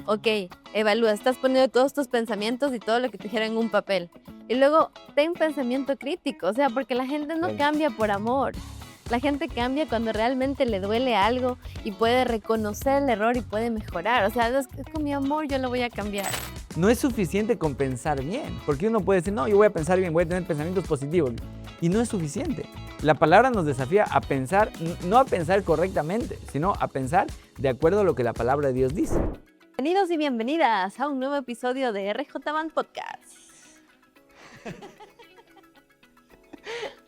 Ok, evalúa, estás poniendo todos tus pensamientos y todo lo que te dijeron en un papel. Y luego, ten pensamiento crítico, o sea, porque la gente no Claro. cambia por amor. La gente cambia cuando realmente le duele algo y puede reconocer el error y puede mejorar. O sea, es con mi amor yo lo voy a cambiar. No es suficiente con pensar bien, porque uno puede decir, no, yo voy a pensar bien, voy a tener pensamientos positivos. Y no es suficiente. La palabra nos desafía a pensar, no a pensar correctamente, sino a pensar de acuerdo a lo que la palabra de Dios dice. Bienvenidos y bienvenidas a un nuevo episodio de RJ Band Podcast.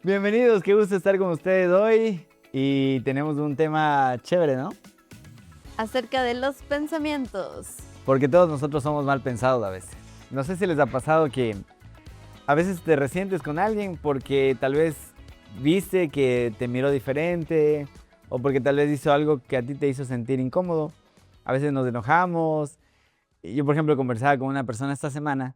Bienvenidos, qué gusto estar con ustedes hoy. Y tenemos un tema chévere, ¿no? Acerca de los pensamientos. Porque todos nosotros somos mal pensados a veces. No sé si les ha pasado que a veces te resientes con alguien porque tal vez viste que te miró diferente o porque tal vez hizo algo que a ti te hizo sentir incómodo. A veces nos enojamos. Yo, por ejemplo, conversaba con una persona esta semana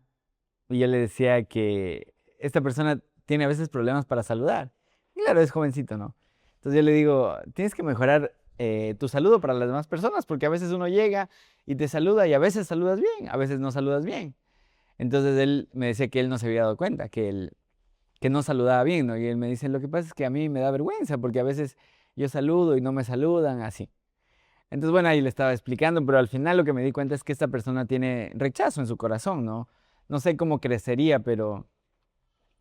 y yo le decía que esta persona tiene a veces problemas para saludar. Claro, es jovencito, ¿no? Entonces yo le digo, tienes que mejorar tu saludo para las demás personas porque a veces uno llega y te saluda y a veces saludas bien, a veces no saludas bien. Entonces él me decía que él no se había dado cuenta, que no saludaba bien, ¿no? Y él me dice, lo que pasa es que a mí me da vergüenza porque a veces yo saludo y no me saludan, así. Entonces, bueno, ahí le estaba explicando, pero al final lo que me di cuenta es que esta persona tiene rechazo en su corazón, ¿no? No sé cómo crecería, pero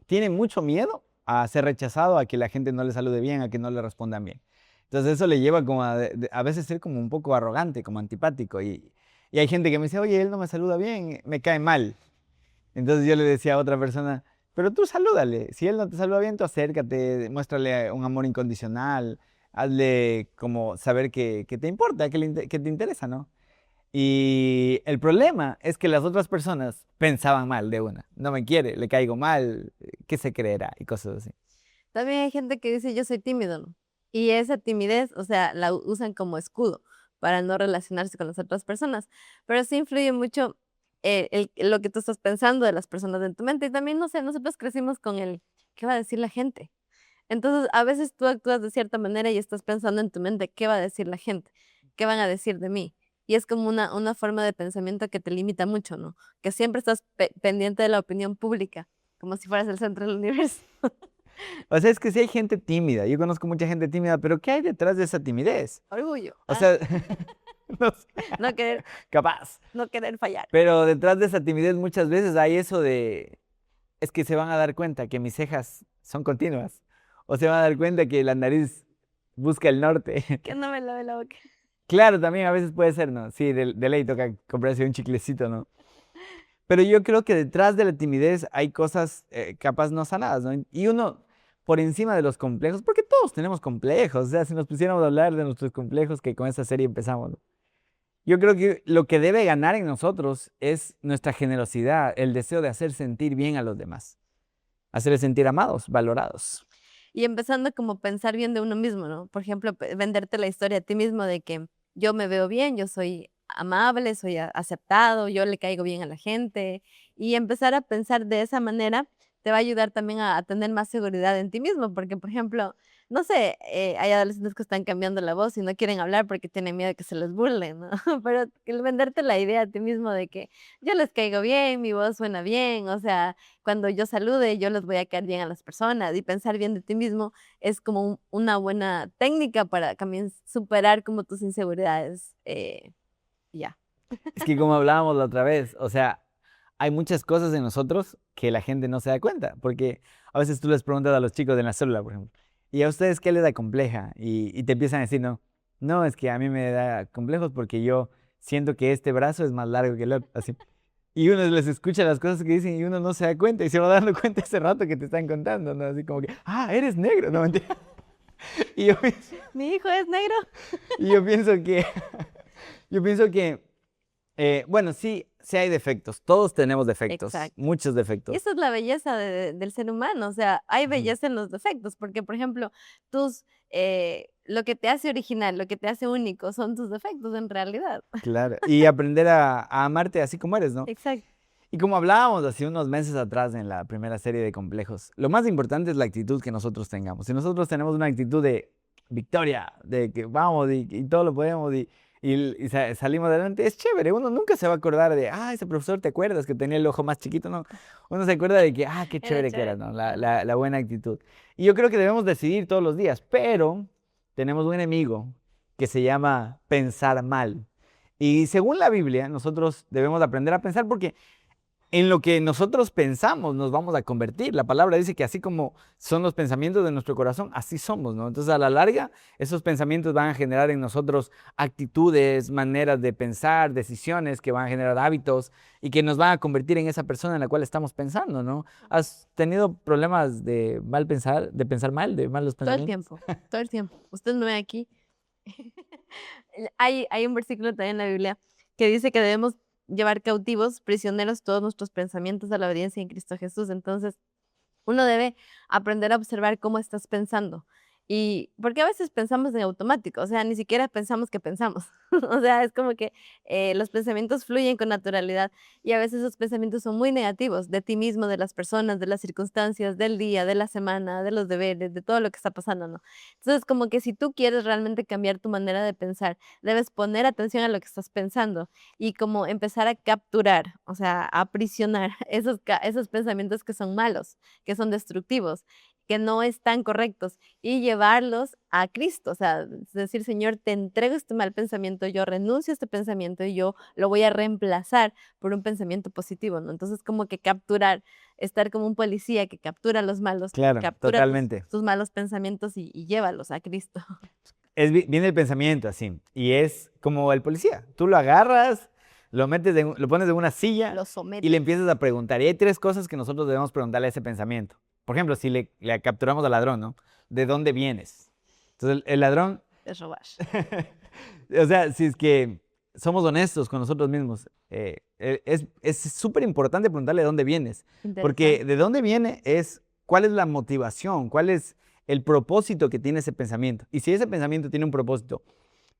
tiene mucho miedo a ser rechazado, a que la gente no le salude bien, a que no le respondan bien. Entonces eso le lleva como a veces ser como un poco arrogante, como antipático. Y hay gente que me dice, oye, él no me saluda bien, me cae mal. Entonces yo le decía a otra persona, pero tú salúdale. Si él no te saluda bien, tú acércate, muéstrale un amor incondicional, hazle como saber que te importa, que te interesa, ¿no? Y el problema es que las otras personas pensaban mal de una. No me quiere, le caigo mal, ¿qué se creerá? Y cosas así. También hay gente que dice yo soy tímido, ¿no? Y esa timidez, o sea, la usan como escudo para no relacionarse con las otras personas. Pero sí influye mucho lo que tú estás pensando de las personas en tu mente. Y también, no sé, nosotros crecimos con el, ¿qué va a decir la gente? Entonces, a veces tú actúas de cierta manera y estás pensando en tu mente, ¿qué va a decir la gente? ¿Qué van a decir de mí? Y es como una forma de pensamiento que te limita mucho, ¿no? Que siempre estás pendiente de la opinión pública, como si fueras el centro del universo. O sea, es que sí hay gente tímida. Yo conozco mucha gente tímida, pero ¿qué hay detrás de esa timidez? Orgullo. O sea, no sé, No querer, capaz. no querer fallar. Pero detrás de esa timidez muchas veces hay eso de, es que se van a dar cuenta que mis cejas son continuas. O se van a dar cuenta que la nariz busca el norte. Que no me lave la boca. Claro, también a veces puede ser, ¿no? Sí, de ley toca comprarse un chiclecito, ¿no? Pero yo creo que detrás de la timidez hay cosas capaz no sanadas, ¿no? Y uno, por encima de los complejos, porque todos tenemos complejos, o sea, si nos pusiéramos a hablar de nuestros complejos, que con esta serie empezamos, ¿no? Yo creo que lo que debe ganar en nosotros es nuestra generosidad, el deseo de hacer sentir bien a los demás, hacerles sentir amados, valorados. Y empezando como pensar bien de uno mismo, ¿no? Por ejemplo, venderte la historia a ti mismo de que yo me veo bien, yo soy amable, soy aceptado, yo le caigo bien a la gente. Y empezar a pensar de esa manera te va a ayudar también a tener más seguridad en ti mismo, porque, por ejemplo, no sé, hay adolescentes que están cambiando la voz y no quieren hablar porque tienen miedo de que se les burlen, ¿no? Pero el venderte la idea a ti mismo de que yo les caigo bien, mi voz suena bien, o sea, cuando yo salude, yo les voy a caer bien a las personas y pensar bien de ti mismo es como una buena técnica para también superar como tus inseguridades. Ya. Es que como hablábamos la otra vez, o sea, hay muchas cosas en nosotros que la gente no se da cuenta, porque a veces tú les preguntas a los chicos de la célula, por ejemplo, ¿y a ustedes qué les da compleja? Y te empiezan a decir, no, no, es que a mí me da complejos porque yo siento que este brazo es más largo que el otro, así. Y uno les escucha las cosas que dicen y uno no se da cuenta y se va dando cuenta ese rato que te están contando, ¿no? Así como que, ah, eres negro, no mentira. Y yo pienso, Mi hijo es negro. y yo pienso que, yo pienso que bueno, sí, sí hay defectos. Todos tenemos defectos, Exacto. muchos Y defectos. esa es la belleza del ser humano, o sea, hay Ujú. belleza en los defectos, porque por ejemplo, lo que te hace original, lo que te hace único son tus defectos en realidad. Claro. Y aprender a amarte así como eres, ¿no? Exacto. Y como hablábamos hace unos meses atrás en la primera serie de complejos, lo más importante es la actitud que nosotros tengamos. Si nosotros tenemos una actitud de victoria, de que vamos y todo lo podemos, y salimos adelante, es chévere. Uno nunca se va a acordar de, ese profesor, ¿te acuerdas que tenía el ojo más chiquito? No, uno se acuerda de que, qué Era chévere que era, chévere. ¿no? La buena actitud. Y yo creo que debemos decidir todos los días, pero tenemos un enemigo que se llama pensar mal. Y según la Biblia, nosotros debemos aprender a pensar porque en lo que nosotros pensamos nos vamos a convertir. La palabra dice que así como son los pensamientos de nuestro corazón, así somos, ¿no? Entonces, a la larga, esos pensamientos van a generar en nosotros actitudes, maneras de pensar, decisiones que van a generar hábitos y que nos van a convertir en esa persona en la cual estamos pensando, ¿no? ¿Has tenido problemas de mal pensar, de pensar mal, de malos Todo el pensamientos? tiempo, todo el tiempo. Usted me ve aquí. Hay un versículo también en la Biblia que dice que debemos llevar cautivos, prisioneros, todos nuestros pensamientos a la obediencia en Cristo Jesús. Entonces, uno debe aprender a observar cómo estás pensando. Y porque a veces pensamos en automático, o sea, ni siquiera pensamos que pensamos. O sea, es como que los pensamientos fluyen con naturalidad y a veces esos pensamientos son muy negativos de ti mismo, de las personas, de las circunstancias, del día, de la semana, de los deberes, de todo lo que está pasando, ¿no? Entonces, como que si tú quieres realmente cambiar tu manera de pensar, debes poner atención a lo que estás pensando y como empezar a capturar, o sea, a aprisionar esos pensamientos que son malos, que son destructivos, que no están correctos y llevarlos a Cristo, o sea, es decir, Señor, te entrego este mal pensamiento, yo renuncio a este pensamiento y yo lo voy a reemplazar por un pensamiento positivo, ¿no? Entonces, como que capturar, estar como un policía que captura los malos, Claro, captura totalmente. tus malos pensamientos y llévalos a Cristo. Viene el pensamiento así, y es como el policía. Tú lo agarras, lo pones en una silla Lo y le sometes. empiezas a preguntar. Y hay tres cosas que nosotros debemos preguntarle a ese pensamiento. Por ejemplo, si le capturamos al ladrón, ¿no? ¿De dónde vienes? Entonces el ladrón, Es robar. o sea, si es que somos honestos con nosotros mismos, es súper importante preguntarle de dónde vienes, porque Interesante. de dónde viene es cuál es la motivación, cuál es el propósito que tiene ese pensamiento. Y si ese pensamiento tiene un propósito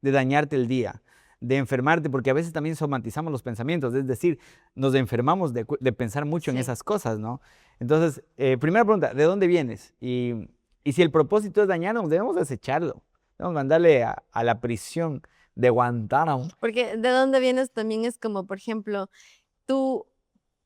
de dañarte el día, de enfermarte, porque a veces también somatizamos los pensamientos, es decir, nos enfermamos de pensar mucho en Sí. esas cosas, ¿no? Entonces, primera pregunta, ¿de dónde vienes? Y si el propósito es dañarnos, debemos desecharlo, debemos mandarle a la prisión de Guantánamo. Porque de dónde vienes también es como, por ejemplo, tú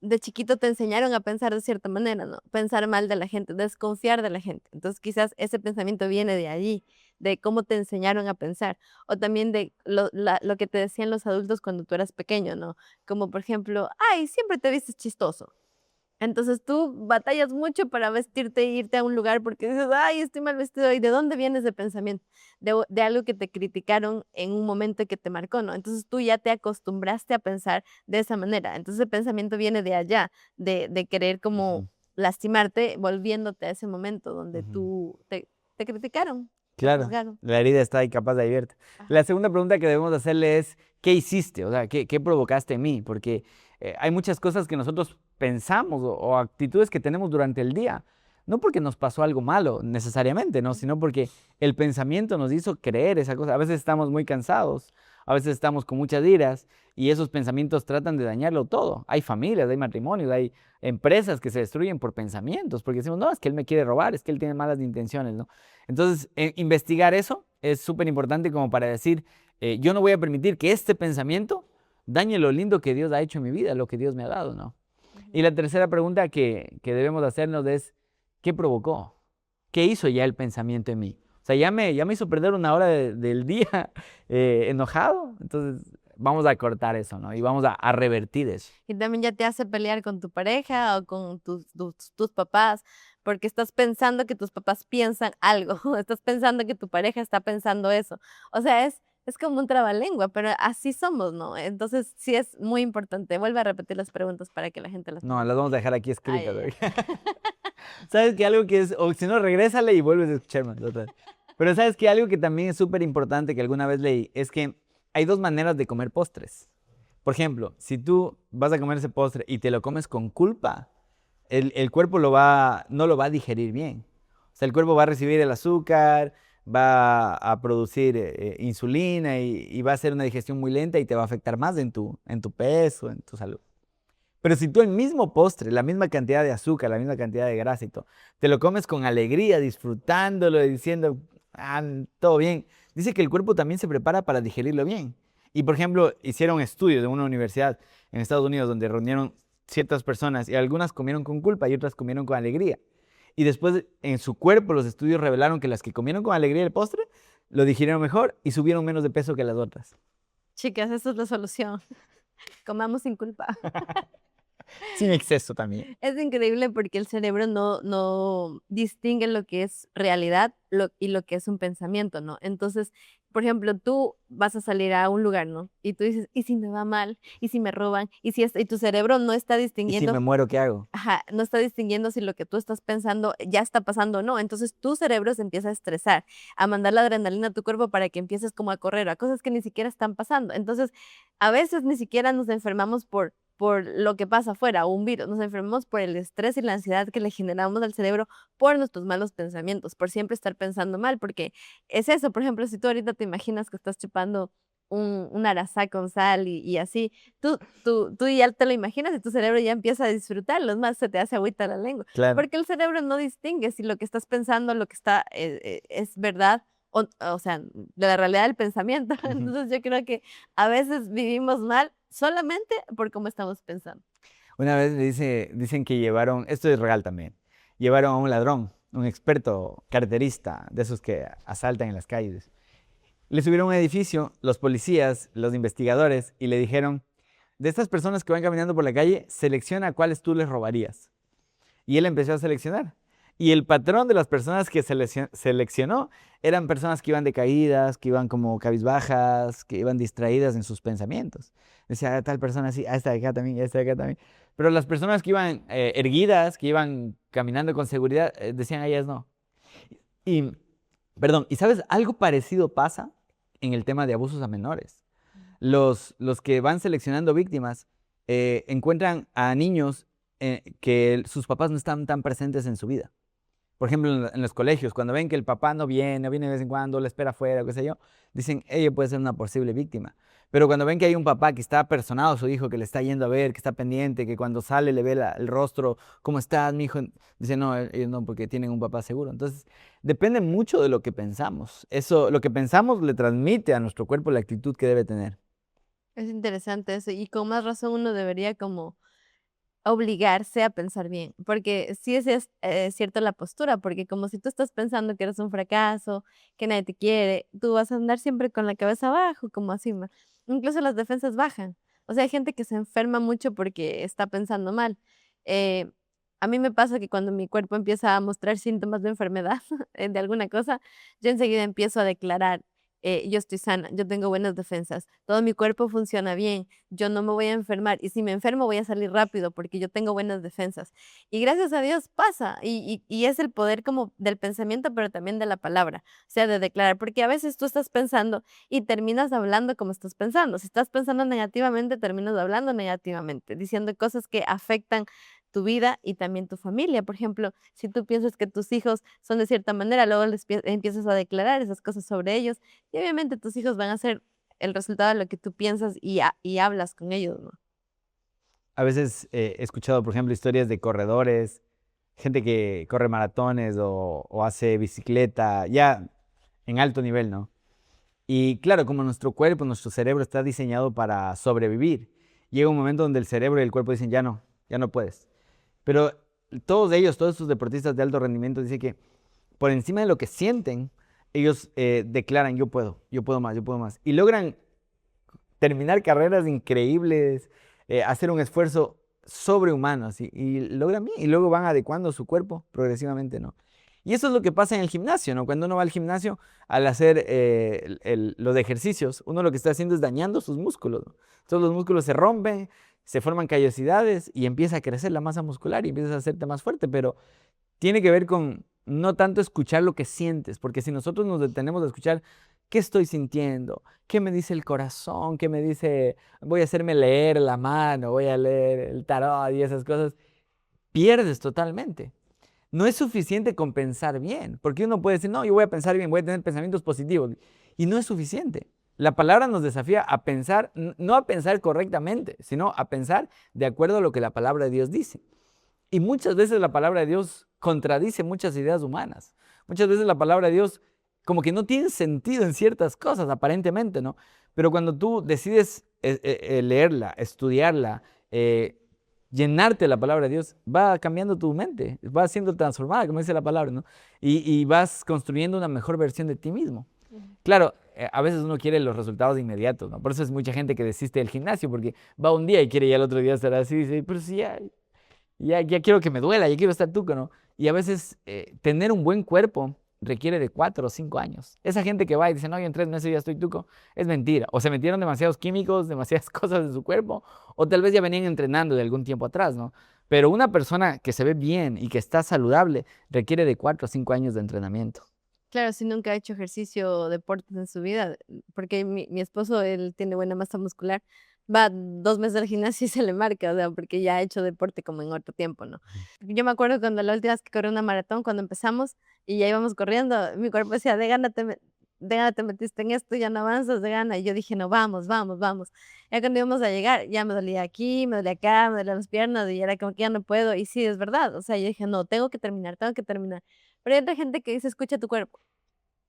de chiquito te enseñaron a pensar de cierta manera, ¿no? Pensar mal de la gente, desconfiar de la gente. Entonces, quizás ese pensamiento viene de allí, de cómo te enseñaron a pensar, o también de lo que te decían los adultos cuando tú eras pequeño, ¿no? Como por ejemplo, ay, siempre te vistes chistoso. Entonces tú batallas mucho para vestirte e irte a un lugar porque dices, ay, estoy mal vestido. ¿Y de dónde viene ese pensamiento? De algo que te criticaron en un momento que te marcó, ¿no? Entonces tú ya te acostumbraste a pensar de esa manera. Entonces el pensamiento viene de allá, de querer como Ujú, lastimarte, volviéndote a ese momento donde ujú. te criticaron, te Claro, juzgaron. la herida está ahí capaz de abierta. La Ajá. segunda pregunta que debemos hacerle es, ¿qué hiciste? O sea, ¿qué provocaste en mí? Porque hay muchas cosas que nosotros pensamos o actitudes que tenemos durante el día, no porque nos pasó algo malo necesariamente, ¿no? Sino porque el pensamiento nos hizo creer esa cosa. A veces estamos muy cansados, a veces estamos con muchas iras y esos pensamientos tratan de dañarlo todo. Hay familias, hay matrimonios, hay empresas que se destruyen por pensamientos, porque decimos, no, es que él me quiere robar, es que él tiene malas intenciones, ¿no? Entonces, investigar eso es súper importante como para decir, yo no voy a permitir que este pensamiento dañe lo lindo que Dios ha hecho en mi vida, lo que Dios me ha dado, ¿no? Y Ujú. la tercera pregunta que debemos hacernos es, ¿qué provocó? ¿Qué hizo ya el pensamiento en mí? O sea, ya me hizo perder una hora del día enojado, entonces vamos a cortar eso, ¿no? Y vamos a revertir eso. Y también ya te hace pelear con tu pareja o con tus papás, porque estás pensando que tus papás piensan algo, estás pensando que tu pareja está pensando eso. O sea, es como un trabalengua, pero así somos, ¿no? Entonces, sí es muy importante. Vuelve a repetir las preguntas para que la gente las No, tome. las vamos a dejar aquí Ay, escritas. ay, ay. ¿Sabes que algo que es, o si no, regrésale y vuelves a escucharme otra vez? Pero sabes que algo que también es súper importante que alguna vez leí es que hay dos maneras de comer postres. Por ejemplo, si tú vas a comer ese postre y te lo comes con culpa, el cuerpo no lo va a digerir bien. O sea, el cuerpo va a recibir el azúcar, va a producir insulina y va a hacer una digestión muy lenta y te va a afectar más en tu peso, en tu salud. Pero si tú el mismo postre, la misma cantidad de azúcar, la misma cantidad de grasa y todo, te lo comes con alegría, disfrutándolo y diciendo, todo bien, dice que el cuerpo también se prepara para digerirlo bien. Y, por ejemplo, hicieron estudios de una universidad en Estados Unidos donde reunieron ciertas personas y algunas comieron con culpa y otras comieron con alegría. Y después en su cuerpo los estudios revelaron que las que comieron con alegría el postre lo digirieron mejor y subieron menos de peso que las otras. Chicas, esa es la solución. Comamos sin culpa. Sin exceso también. Es increíble porque el cerebro no distingue lo que es realidad y lo que es un pensamiento, ¿no? Entonces, por ejemplo, tú vas a salir a un lugar, ¿no? Y tú dices, ¿y si me va mal? ¿Y si me roban? ¿Y si y tu cerebro no está ¿Y si me distinguiendo? muero, qué hago? Ajá, no está distinguiendo si lo que tú estás pensando ya está pasando o no. Entonces tu cerebro se empieza a estresar, a mandar la adrenalina a tu cuerpo para que empieces como a correr a cosas que ni siquiera están pasando. Entonces, a veces ni siquiera nos enfermamos por lo que pasa afuera, o un virus, nos enfermamos por el estrés y la ansiedad que le generamos al cerebro por nuestros malos pensamientos, por siempre estar pensando mal, porque es eso, por ejemplo, si tú ahorita te imaginas que estás chupando un arazá con sal y así, tú ya te lo imaginas y tu cerebro ya empieza a disfrutarlo, es más, se te hace agüita la lengua, Claro. porque el cerebro no distingue si lo que estás pensando, lo que está, es verdad, o sea, de la realidad del pensamiento. Ujú. Entonces yo creo que a veces vivimos mal solamente por cómo estamos pensando. Una vez dicen que llevaron, esto es real también, llevaron a un ladrón, un experto carterista, de esos que asaltan en las calles. Le subieron a un edificio, los policías, los investigadores, y le dijeron, de estas personas que van caminando por la calle, selecciona a cuáles tú les robarías. Y él empezó a seleccionar. Y el patrón de las personas que seleccionó eran personas que iban decaídas, que iban como cabizbajas, que iban distraídas en sus pensamientos. Decía, tal persona así, esta de acá también, esta de acá también. Pero las personas que iban erguidas, que iban caminando con seguridad, decían, a ellas no. Y, perdón, ¿y sabes? Algo parecido pasa en el tema de abusos a menores. Los que van seleccionando víctimas encuentran a niños que sus papás no están tan presentes en su vida. Por ejemplo, en los colegios, cuando ven que el papá no viene, o viene de vez en cuando, le espera afuera, qué sé yo, dicen, ella puede ser una posible víctima. Pero cuando ven que hay un papá que está apersonado a su hijo, que le está yendo a ver, que está pendiente, que cuando sale le ve el rostro, ¿cómo estás, mi hijo? Dicen, no, ellos no, porque tienen un papá seguro. Entonces, depende mucho de lo que pensamos. Eso, lo que pensamos le transmite a nuestro cuerpo la actitud que debe tener. Es interesante eso y con más razón uno debería como obligarse a pensar bien, porque sí es cierto la postura, porque como si tú estás pensando que eres un fracaso, que nadie te quiere, tú vas a andar siempre con la cabeza abajo, como así, incluso las defensas bajan. O sea, hay gente que se enferma mucho porque está pensando mal. Eh, a mí me pasa que cuando mi cuerpo empieza a mostrar síntomas de enfermedad, de alguna cosa, yo enseguida empiezo a declarar, yo estoy sana, yo tengo buenas defensas, todo mi cuerpo funciona bien, yo no me voy a enfermar y si me enfermo voy a salir rápido porque yo tengo buenas defensas. Y gracias a Dios pasa y es el poder como del pensamiento, pero también de la palabra, o sea, de declarar, porque a veces tú estás pensando y terminas hablando como estás pensando. Si estás pensando negativamente, terminas hablando negativamente, diciendo cosas que afectan tu vida y también tu familia. Por ejemplo, si tú piensas que tus hijos son de cierta manera, luego empiezas a declarar esas cosas sobre ellos y obviamente tus hijos van a ser el resultado de lo que tú piensas y hablas con ellos, ¿no? A veces he escuchado, por ejemplo, historias de corredores, gente que corre maratones o hace bicicleta, ya en alto nivel, ¿no? Y claro, como nuestro cuerpo, nuestro cerebro está diseñado para sobrevivir, llega un momento donde el cerebro y el cuerpo dicen, ya no puedes. Pero todos ellos, todos estos deportistas de alto rendimiento, dicen que por encima de lo que sienten, ellos declaran, yo puedo más, yo puedo más. Y logran terminar carreras increíbles, hacer un esfuerzo sobrehumano, así, y logran bien, y luego van adecuando su cuerpo progresivamente, ¿no? Y eso es lo que pasa en el gimnasio, ¿no? Cuando uno va al gimnasio, al hacer los ejercicios, uno lo que está haciendo es dañando sus músculos, ¿no? Entonces los músculos se rompen, se forman callosidades y empieza a crecer la masa muscular y empiezas a hacerte más fuerte, pero tiene que ver con no tanto escuchar lo que sientes, porque si nosotros nos detenemos a escuchar qué estoy sintiendo, qué me dice el corazón, qué me dice, voy a hacerme leer la mano, voy a leer el tarot y esas cosas, pierdes totalmente. No es suficiente con pensar bien, porque uno puede decir, no, yo voy a pensar bien, voy a tener pensamientos positivos, y no es suficiente. La palabra nos desafía a pensar, no a pensar correctamente, sino a pensar de acuerdo a lo que la palabra de Dios dice. Y muchas veces la palabra de Dios contradice muchas ideas humanas. Muchas veces la palabra de Dios como que no tiene sentido en ciertas cosas, aparentemente, ¿no? Pero cuando tú decides leerla, estudiarla, llenarte de la palabra de Dios, va cambiando tu mente, va siendo transformada, como dice la palabra, ¿no? Y vas construyendo una mejor versión de ti mismo. Ujú. Claro, a veces uno quiere los resultados inmediatos, ¿no? Por eso es mucha gente que desiste del gimnasio, porque va un día y quiere ya el otro día estar así, dice, pero si ya quiero que me duela, ya quiero estar tuco, ¿no? Y a veces tener un buen cuerpo requiere de 4 o 5 años. Esa gente que va y dice, no, yo en 3 meses ya estoy tuco, es mentira. O se metieron demasiados químicos, demasiadas cosas en su cuerpo, o tal vez ya venían entrenando de algún tiempo atrás, ¿no? Pero una persona que se ve bien y que está saludable requiere de 4 o 5 años de entrenamiento. Claro, si nunca ha hecho ejercicio o deportes en su vida, porque mi esposo, él tiene buena masa muscular, va 2 meses al gimnasio y se le marca, o sea, porque ya ha hecho deporte como en otro tiempo, ¿no? Yo me acuerdo cuando la última vez que corrí una maratón, cuando empezamos y ya íbamos corriendo, mi cuerpo decía, de gana te metiste en esto, ya no avanzas, de gana. Y yo dije, no, vamos, vamos, vamos. Ya cuando íbamos a llegar, ya me dolía aquí, me dolía acá, me dolían las piernas y era como que ya no puedo. Y sí, es verdad, o sea, yo dije, no, tengo que terminar, tengo que terminar. Pero hay otra gente que dice, escucha tu cuerpo.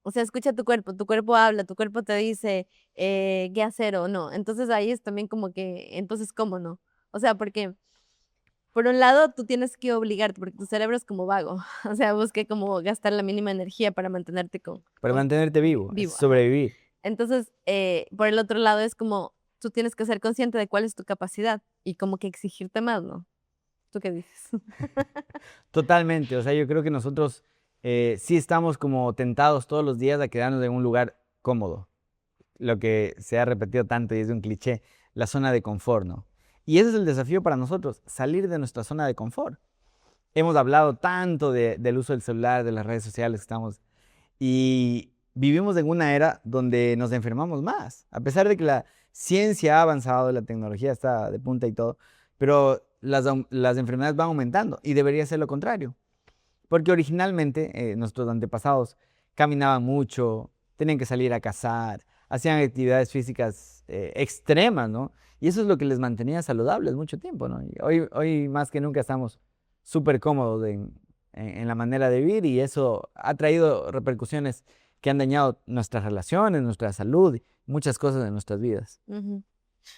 O sea, escucha tu cuerpo habla, tu cuerpo te dice qué hacer o no. Entonces ahí es también como que, entonces, ¿cómo no? O sea, porque por un lado tú tienes que obligarte, porque tu cerebro es como vago. O sea, busque como gastar la mínima energía para mantenerte Para mantenerte vivo, es vivo. Ajá. sobrevivir. Entonces, por el otro lado es como tú tienes que ser consciente de cuál es tu capacidad y como que exigirte más, ¿no? ¿Tú qué dices? Totalmente, o sea, yo creo que nosotros sí estamos como tentados todos los días a quedarnos en un lugar cómodo, lo que se ha repetido tanto y es un cliché, la zona de confort, ¿no? Y ese es el desafío para nosotros, salir de nuestra zona de confort. Hemos hablado tanto del uso del celular, de las redes sociales que estamos, y vivimos en una era donde nos enfermamos más, a pesar de que la ciencia ha avanzado, la tecnología está de punta y todo, pero las enfermedades van aumentando y debería ser lo contrario. Porque originalmente nuestros antepasados caminaban mucho, tenían que salir a cazar, hacían actividades físicas extremas, ¿no? Y eso es lo que les mantenía saludables mucho tiempo, ¿no? Y hoy más que nunca estamos súper cómodos en la manera de vivir y eso ha traído repercusiones que han dañado nuestras relaciones, nuestra salud, y muchas cosas en nuestras vidas. Ujú.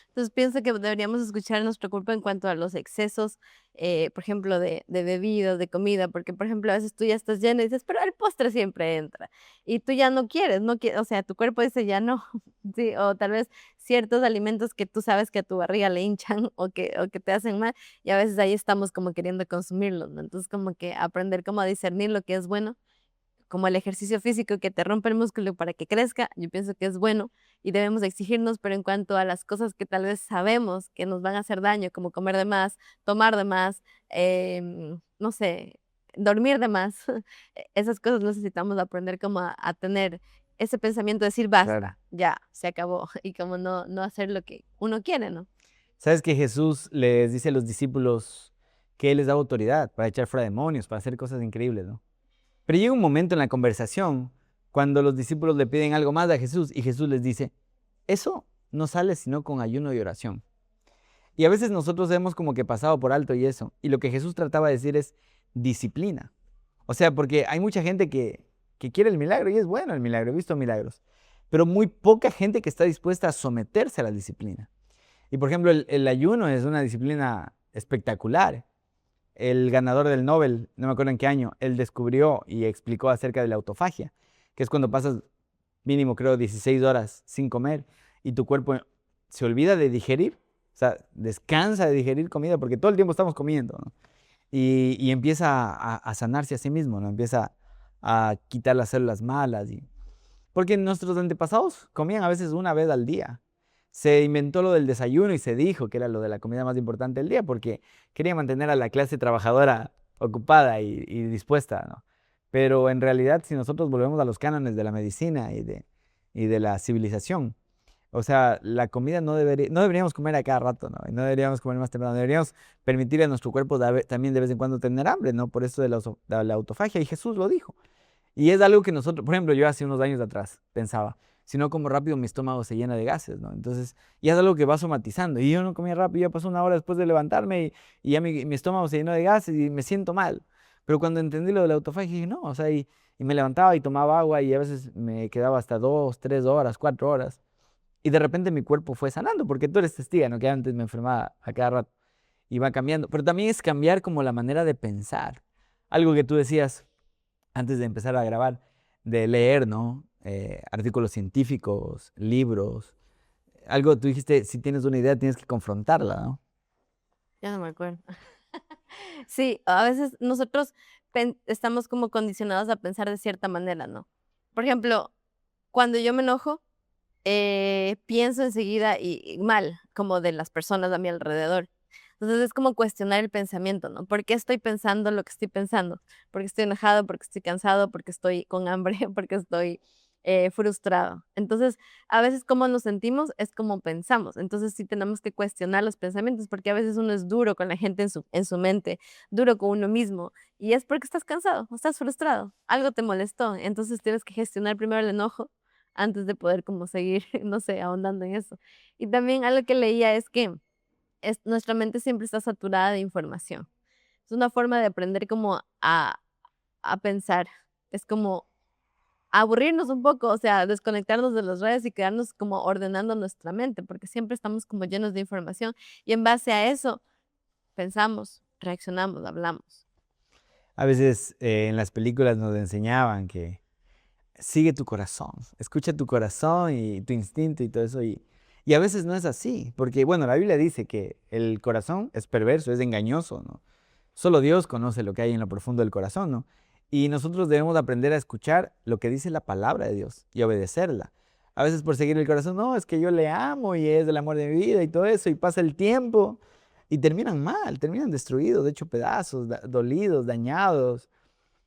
Entonces pienso que deberíamos escuchar nuestro cuerpo en cuanto a los excesos, por ejemplo, de bebidas, de comida, porque, por ejemplo, a veces tú ya estás llena y dices, pero el postre siempre entra y tú ya no quieres, no quieres, o sea, tu cuerpo dice ya no, sí, o tal vez ciertos alimentos que tú sabes que a tu barriga le hinchan o que te hacen mal y a veces ahí estamos como queriendo consumirlos, ¿no? Entonces como que aprender cómo a discernir lo que es bueno como el ejercicio físico que te rompe el músculo para que crezca, yo pienso que es bueno y debemos exigirnos, pero en cuanto a las cosas que tal vez sabemos que nos van a hacer daño, como comer de más, tomar de más, no sé, dormir de más, esas cosas necesitamos aprender como a tener ese pensamiento de decir Claro. basta, ya, se acabó, y como no hacer lo que uno quiere, ¿no? ¿Sabes que Jesús les dice a los discípulos que Él les da autoridad para echar fuera demonios, para hacer cosas increíbles, ¿no? Pero llega un momento en la conversación cuando los discípulos le piden algo más a Jesús y Jesús les dice, eso no sale sino con ayuno y oración. Y a veces nosotros hemos como que pasado por alto y eso. Y lo que Jesús trataba de decir es disciplina. O sea, porque hay mucha gente que quiere el milagro y es bueno el milagro, he visto milagros. Pero muy poca gente que está dispuesta a someterse a la disciplina. Y por ejemplo, el ayuno es una disciplina espectacular. El ganador del Nobel, no me acuerdo en qué año, él descubrió y explicó acerca de la autofagia, que es cuando pasas mínimo creo 16 horas sin comer y tu cuerpo se olvida de digerir, o sea, descansa de digerir comida porque todo el tiempo estamos comiendo, ¿no? Y empieza a sanarse a sí mismo, ¿no? Empieza a quitar las células malas. Porque nuestros antepasados comían a veces una vez al día. Se inventó lo del desayuno y se dijo que era lo de la comida más importante del día porque quería mantener a la clase trabajadora ocupada y dispuesta, ¿no? Pero en realidad, si nosotros volvemos a los cánones de la medicina y de la civilización, o sea, la comida no deberíamos comer a cada rato, ¿no? Y no deberíamos comer más temprano, deberíamos permitir a nuestro cuerpo también de vez en cuando tener hambre, ¿no? Por eso de la autofagia, y Jesús lo dijo. Y es algo que nosotros, por ejemplo, yo hace unos años atrás pensaba, si no como rápido mi estómago se llena de gases, ¿no? Entonces, ya es algo que va somatizando. Y yo no comía rápido, ya pasó una hora después de levantarme y ya mi estómago se llenó de gases y me siento mal. Pero cuando entendí lo de la autofagia, dije, no, o sea, y me levantaba y tomaba agua y a veces me quedaba hasta 2, 3 horas, 4 horas. y de repente mi cuerpo fue sanando, porque tú eres testiga, ¿no? Que antes me enfermaba a cada rato y va cambiando. Pero también es cambiar como la manera de pensar. Algo que tú decías antes de empezar a grabar, de leer, ¿no? Artículos científicos, libros. Algo, tú dijiste, si tienes una idea, tienes que confrontarla, ¿no? Ya no me acuerdo. Sí, a veces nosotros estamos como condicionados a pensar de cierta manera, ¿no? Por ejemplo, cuando yo me enojo, pienso enseguida y mal, como de las personas a mi alrededor. Entonces es como cuestionar el pensamiento, ¿no? ¿Por qué estoy pensando lo que estoy pensando? ¿Porque estoy enojado? ¿Porque estoy cansado? ¿Porque estoy con hambre? ¿Porque estoy frustrado? Entonces, a veces como nos sentimos es como pensamos. Entonces sí tenemos que cuestionar los pensamientos porque a veces uno es duro con la gente en su mente, duro con uno mismo. Y es porque estás cansado o estás frustrado. Algo te molestó. Entonces tienes que gestionar primero el enojo antes de poder como seguir, no sé, ahondando en eso. Y también algo que leía es que nuestra mente siempre está saturada de información. Es una forma de aprender como a pensar. Es como aburrirnos un poco, o sea, desconectarnos de las redes y quedarnos como ordenando nuestra mente, porque siempre estamos como llenos de información y en base a eso pensamos, reaccionamos, hablamos. A veces en las películas nos enseñaban que sigue tu corazón, escucha tu corazón y tu instinto y todo eso. Y a veces no es así, porque bueno, la Biblia dice que el corazón es perverso, es engañoso, ¿no? Solo Dios conoce lo que hay en lo profundo del corazón, ¿no? Y nosotros debemos aprender a escuchar lo que dice la palabra de Dios y obedecerla. A veces por seguir el corazón, no, es que yo le amo y es el amor de mi vida y todo eso, y pasa el tiempo y terminan mal, terminan destruidos, de hecho pedazos, dolidos, dañados.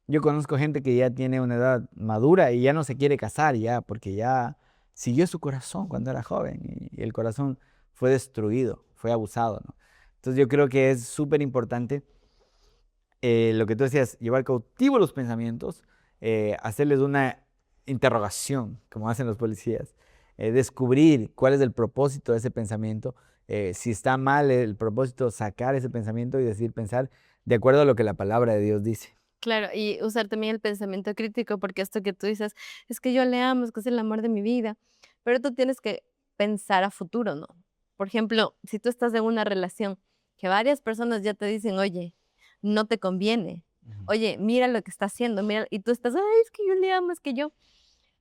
Yo conozco gente que ya tiene una edad madura y ya no se quiere casar ya, porque ya siguió su corazón cuando era joven y el corazón fue destruido, fue abusado, ¿no? Entonces yo creo que es súper importante lo que tú decías, llevar cautivo los pensamientos, hacerles una interrogación, como hacen los policías, descubrir cuál es el propósito de ese pensamiento, si está mal el propósito, sacar ese pensamiento y decir, pensar de acuerdo a lo que la palabra de Dios dice. Claro, y usar también el pensamiento crítico, porque esto que tú dices, es que yo le amo, es que es el amor de mi vida, pero tú tienes que pensar a futuro, ¿no? Por ejemplo, si tú estás en una relación que varias personas ya te dicen, oye, no te conviene, Ujú. oye, mira lo que está haciendo, mira, y tú estás, ay, es que yo le amo, es que yo,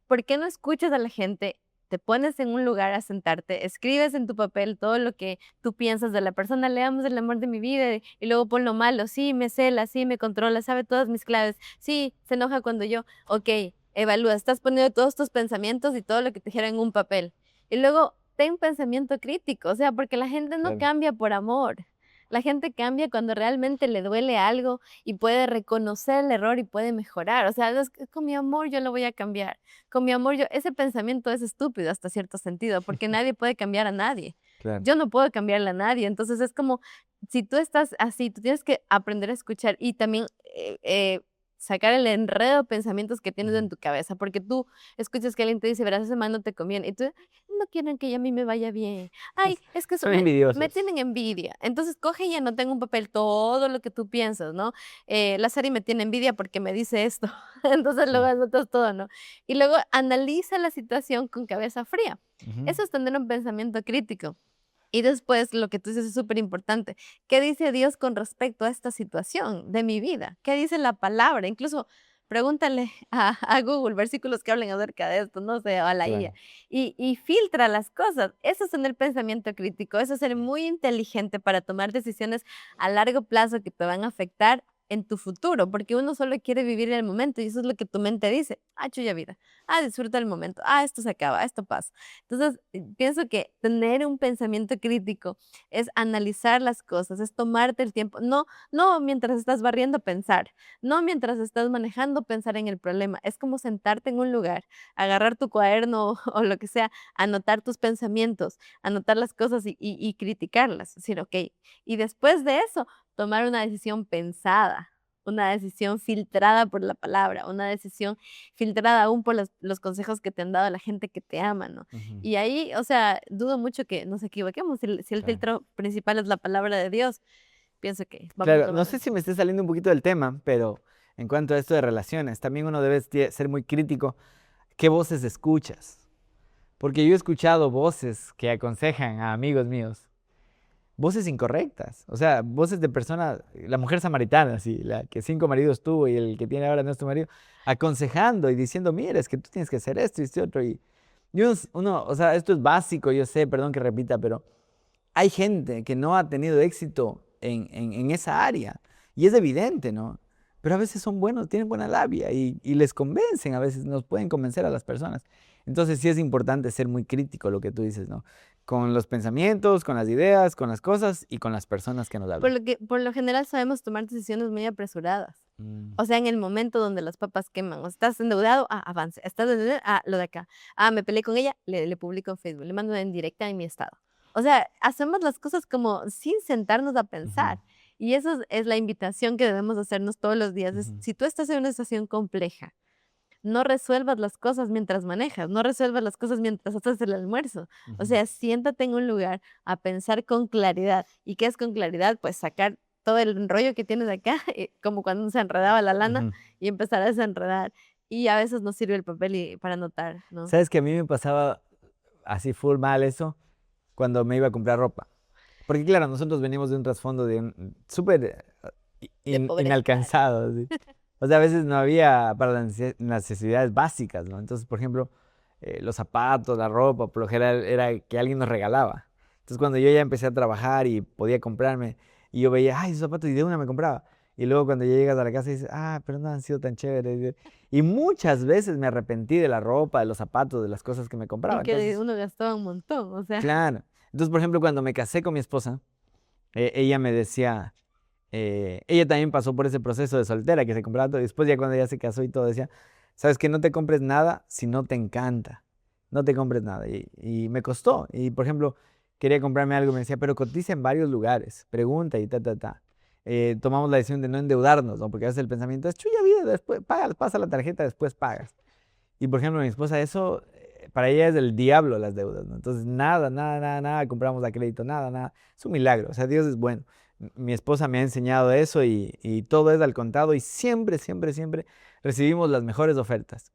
¿por qué no escuchas a la gente? Te pones en un lugar a sentarte, escribes en tu papel todo lo que tú piensas de la persona, le amo el amor de mi vida y luego pon lo malo, sí, me cela, sí, me controla, sabe todas mis claves, sí, se enoja cuando yo, ok, evalúa, estás poniendo todos tus pensamientos y todo lo que te dijeron en un papel. Y luego ten pensamiento crítico, o sea, porque la gente no Claro. cambia por amor. La gente cambia cuando realmente le duele algo y puede reconocer el error y puede mejorar. O sea, es que con mi amor yo lo voy a cambiar. Con mi amor yo, ese pensamiento es estúpido hasta cierto sentido, porque nadie puede cambiar a nadie. Claro. Yo no puedo cambiarle a nadie. Entonces es como, si tú estás así, tú tienes que aprender a escuchar y también sacar el enredo de pensamientos que tienes Ujú. en tu cabeza, porque tú escuchas que alguien te dice, verás, ese man no te conviene, y tú, no quieren que a mí me vaya bien. Ay, es que Son me envidiosos. tienen envidia. Entonces coge y anota en un papel todo lo que tú piensas, ¿no? La Sari me tiene envidia porque me dice esto. Entonces luego Sí. anotas todo, ¿no? Y luego analiza la situación con cabeza fría. Ujú. Eso es tener un pensamiento crítico. Y después, lo que tú dices es súper importante. ¿Qué dice Dios con respecto a esta situación de mi vida? ¿Qué dice la palabra? Incluso pregúntale a Google versículos que hablen acerca de esto, no sé, o a la IA. Claro. Y filtra las cosas. Eso es tener pensamiento crítico. Eso es ser muy inteligente para tomar decisiones a largo plazo que te van a afectar en tu futuro, porque uno solo quiere vivir el momento y eso es lo que tu mente dice. Ah, chuya vida. Ah, disfruta el momento. Ah, esto se acaba, esto pasa. Entonces, pienso que tener un pensamiento crítico es analizar las cosas, es tomarte el tiempo, no mientras estás barriendo pensar, no mientras estás manejando pensar en el problema, es como sentarte en un lugar, agarrar tu cuaderno o lo que sea, anotar tus pensamientos, anotar las cosas y criticarlas, decir, ok, y después de eso, tomar una decisión pensada. Una decisión filtrada por la palabra, una decisión filtrada aún por los consejos que te han dado la gente que te ama, ¿no? Ujú. Y ahí, o sea, dudo mucho que nos equivoquemos. Si el Claro. filtro principal es la palabra de Dios, pienso que vamos a Claro, no tomar. sé si me esté saliendo un poquito del tema, pero en cuanto a esto de relaciones, también uno debe ser muy crítico. ¿Qué voces escuchas? Porque yo he escuchado voces que aconsejan a amigos míos, voces incorrectas, o sea, voces de personas, la mujer samaritana, sí, la que 5 maridos tuvo y el que tiene ahora no es tu marido, aconsejando y diciendo, mira, es que tú tienes que hacer esto y este otro. Y o sea, esto es básico, yo sé, perdón que repita, pero hay gente que no ha tenido éxito en esa área y es evidente, ¿no? Pero a veces son buenos, tienen buena labia y les convencen, a veces nos pueden convencer a las personas. Entonces sí es importante ser muy crítico lo que tú dices, ¿no? Con los pensamientos, con las ideas, con las cosas y con las personas que nos hablan. Por lo general sabemos tomar decisiones muy apresuradas. Mm, O sea, en el momento donde las papas queman, o estás endeudado, avance, estás endeudado, lo de acá. Me peleé con ella, le publico en Facebook, le mando en directa en mi estado. O sea, hacemos las cosas como sin sentarnos a ujú, pensar. Y eso es la invitación que debemos hacernos todos los días. ujú, Si tú estás en una situación compleja, no resuelvas las cosas mientras manejas, no resuelvas las cosas mientras haces el almuerzo. O ujú, sea, siéntate en un lugar a pensar con claridad. ¿Y qué es con claridad? Pues sacar todo el rollo que tienes acá, como cuando se enredaba la lana ujú. y empezar a desenredar. Y a veces nos sirve el papel para anotar, ¿no? ¿Sabes que a mí me pasaba así full mal eso cuando me iba a comprar ropa? Porque claro, nosotros venimos de un trasfondo de un súper De pobreza. inalcanzado, ¿sí? O sea, a veces no había para las necesidades básicas, ¿no? Entonces, por ejemplo, los zapatos, la ropa, por lo general era que alguien nos regalaba. Entonces, cuando yo ya empecé a trabajar y podía comprarme, y yo veía, ay, esos zapatos, y de una me compraba. Y luego cuando ya llegas a la casa dices, pero no han sido tan chéveres. Y muchas veces me arrepentí de la ropa, de los zapatos, de las cosas que me compraba. Y que Entonces, uno gastaba un montón, o sea. claro. Entonces, por ejemplo, cuando me casé con mi esposa, ella me decía, ella también pasó por ese proceso de soltera que se compraba todo. Y después ya cuando ella se casó y todo decía, sabes que no te compres nada si no te encanta. No te compres nada. Y me costó. Y por ejemplo, quería comprarme algo y me decía, pero cotiza en varios lugares. Pregunta y ta, ta, ta. Tomamos la decisión de no endeudarnos, ¿no? Porque a veces el pensamiento es, chuya vida, después pagas, pasa la tarjeta, después pagas. Y por ejemplo, mi esposa, eso, para ella es el diablo las deudas, ¿no? Entonces, nada, nada, nada, nada, compramos a crédito, nada, nada. Es un milagro, o sea, Dios es bueno. Mi esposa me ha enseñado eso y todo es al contado y siempre, siempre, siempre recibimos las mejores ofertas.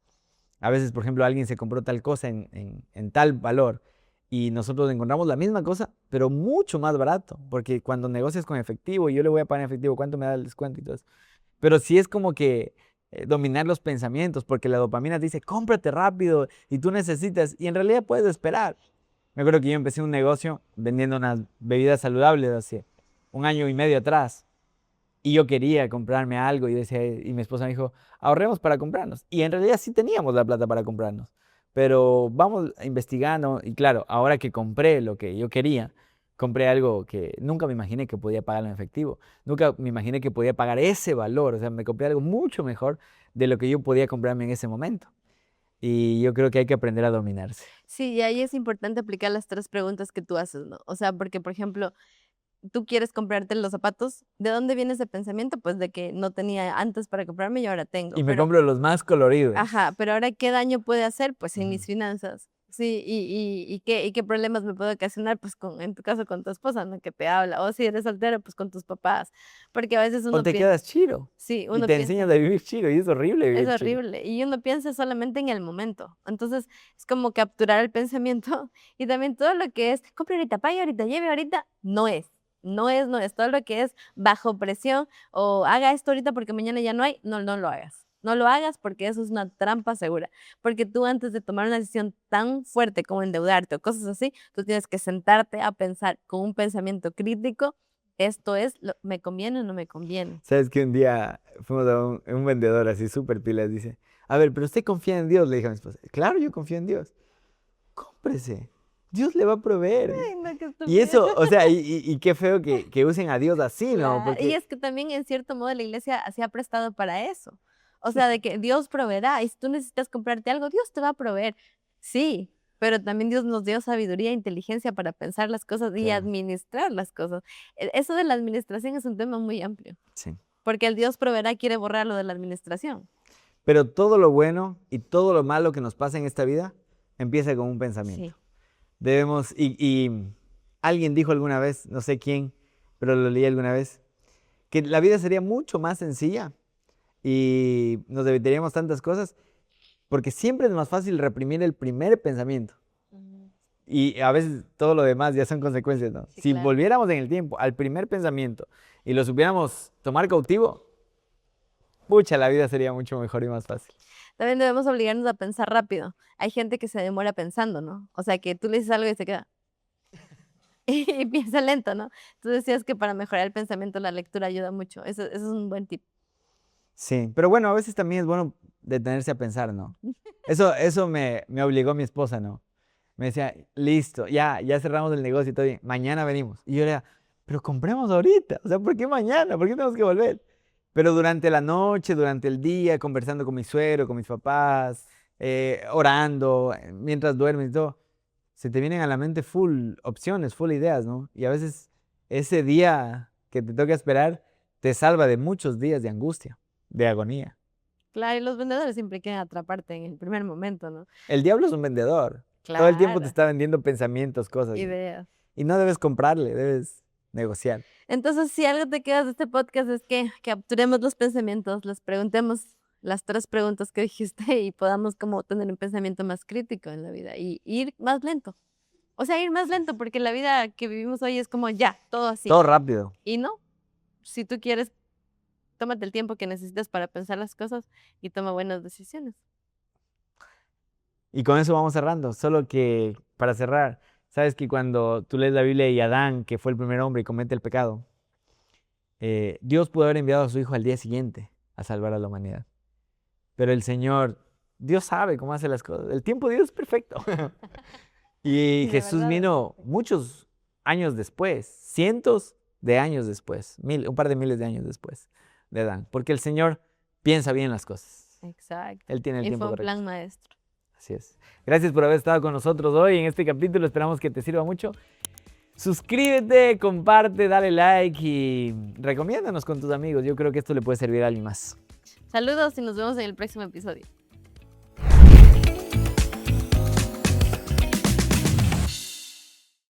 A veces, por ejemplo, alguien se compró tal cosa en tal valor y nosotros encontramos la misma cosa, pero mucho más barato, porque cuando negocias con efectivo y yo le voy a pagar en efectivo, ¿cuánto me da el descuento y todo eso? Pero sí es como que dominar los pensamientos, porque la dopamina te dice, cómprate rápido y tú necesitas, y en realidad puedes esperar. Me acuerdo que yo empecé un negocio vendiendo unas bebidas saludables hace 1 año y medio atrás, y yo quería comprarme algo y decía, y mi esposa me dijo, ahorremos para comprarnos. Y en realidad sí teníamos la plata para comprarnos, pero vamos investigando, y claro, ahora que compré lo que yo quería, compré algo que nunca me imaginé que podía pagarlo en efectivo. Nunca me imaginé que podía pagar ese valor. O sea, me compré algo mucho mejor de lo que yo podía comprarme en ese momento. Y yo creo que hay que aprender a dominarse. Sí, y ahí es importante aplicar las 3 preguntas que tú haces, ¿no? O sea, porque, por ejemplo, tú quieres comprarte los zapatos, ¿de dónde viene ese pensamiento? Pues de que no tenía antes para comprarme y ahora tengo. Y me Pero, compro los más coloridos. ajá, pero ahora ¿qué daño puede hacer? Pues en Ujú. mis finanzas. Sí, y qué problemas me puede ocasionar, pues en tu caso con tu esposa, ¿no? Que te habla. O si eres soltero, pues con tus papás. Porque a veces O uno te piensa, quedas chiro. sí, Y uno te enseñas piensa. a vivir chiro. Y es horrible Es vivir chiro. horrible. Y uno piensa solamente en el momento. Entonces, es como capturar el pensamiento y también todo lo que es, compre ahorita, pague ahorita, lleve ahorita, no es. No es, no es. Todo lo que es bajo presión o haga esto ahorita porque mañana ya no hay, no, no lo hagas. No lo hagas porque eso es una trampa segura. Porque tú antes de tomar una decisión tan fuerte como endeudarte o cosas así, tú tienes que sentarte a pensar con un pensamiento crítico, esto es, ¿me conviene o no me conviene? ¿Sabes que un día fuimos a un vendedor así súper pilas? Dice, a ver, pero usted confía en Dios, le dije a mi esposa. Claro, yo confío en Dios. Cómprese. Dios le va a proveer. Ay, no, qué Y estúpido. eso, o sea, y qué feo que usen a Dios así, ¿no? Claro, y Porque es que también en cierto modo la iglesia se ha prestado para eso. O sea, de que Dios proveerá y si tú necesitas comprarte algo, Dios te va a proveer. Sí, pero también Dios nos dio sabiduría e inteligencia para pensar las cosas y claro, administrar las cosas. Eso de la administración es un tema muy amplio, sí. porque el Dios proveerá quiere borrar lo de la administración. Pero todo lo bueno y todo lo malo que nos pasa en esta vida empieza con un pensamiento. Sí. Debemos, y alguien dijo alguna vez, no sé quién, pero lo leí alguna vez, que la vida sería mucho más sencilla y nos evitaríamos tantas cosas porque siempre es más fácil reprimir el primer pensamiento. Y a veces todo lo demás ya son consecuencias, ¿no? Sí, Si claro. volviéramos en el tiempo al primer pensamiento y lo supiéramos tomar cautivo, pucha, la vida sería mucho mejor y más fácil. También debemos obligarnos a pensar rápido. Hay gente que se demora pensando, ¿no? O sea, que tú le dices algo y se queda y piensa lento, ¿no? Tú decías que para mejorar el pensamiento la lectura ayuda mucho. Eso es un buen tip. Sí, pero bueno, a veces también es bueno detenerse a pensar, ¿no? Eso me obligó mi esposa, ¿no? Me decía, listo, ya cerramos el negocio y todo bien, mañana venimos. Y yo le decía, pero compremos ahorita, o sea, ¿por qué mañana? ¿Por qué tenemos que volver? Pero durante la noche, durante el día, conversando con mi suegro, con mis papás, orando, mientras duermes y todo, se te vienen a la mente full opciones, full ideas, ¿no? Y a veces ese día que te toca esperar te salva de muchos días de angustia, de agonía. Claro, y los vendedores siempre quieren atraparte en el primer momento, ¿no? El diablo es un vendedor. Todo el tiempo te Claro, está vendiendo pensamientos, cosas. ideas. Y no debes comprarle, debes negociar. Entonces, si algo te quedas de este podcast es que capturemos los pensamientos, les preguntemos las 3 preguntas que dijiste y podamos como tener un pensamiento más crítico en la vida y ir más lento. O sea, ir más lento porque la vida que vivimos hoy es como ya, todo así. Todo rápido. Y no, si tú quieres, tómate el tiempo que necesitas para pensar las cosas y toma buenas decisiones. Y con eso vamos cerrando. Solo que para cerrar, sabes que cuando tú lees la Biblia y Adán, que fue el primer hombre y comete el pecado, Dios pudo haber enviado a su hijo al día siguiente a salvar a la humanidad. Pero el Señor, Dios sabe cómo hace las cosas. El tiempo de Dios es perfecto. Y Sí, de Jesús verdad. vino muchos años después, cientos de años después, un par de miles de años después de Adán. Porque el Señor piensa bien las cosas. Exacto. Él tiene el Y tiempo fue un correcto. plan maestro. Así es. Gracias por haber estado con nosotros hoy en este capítulo. Esperamos que te sirva mucho. Suscríbete, comparte, dale like y recomiéndanos con tus amigos. Yo creo que esto le puede servir a alguien más. Saludos y nos vemos en el próximo episodio.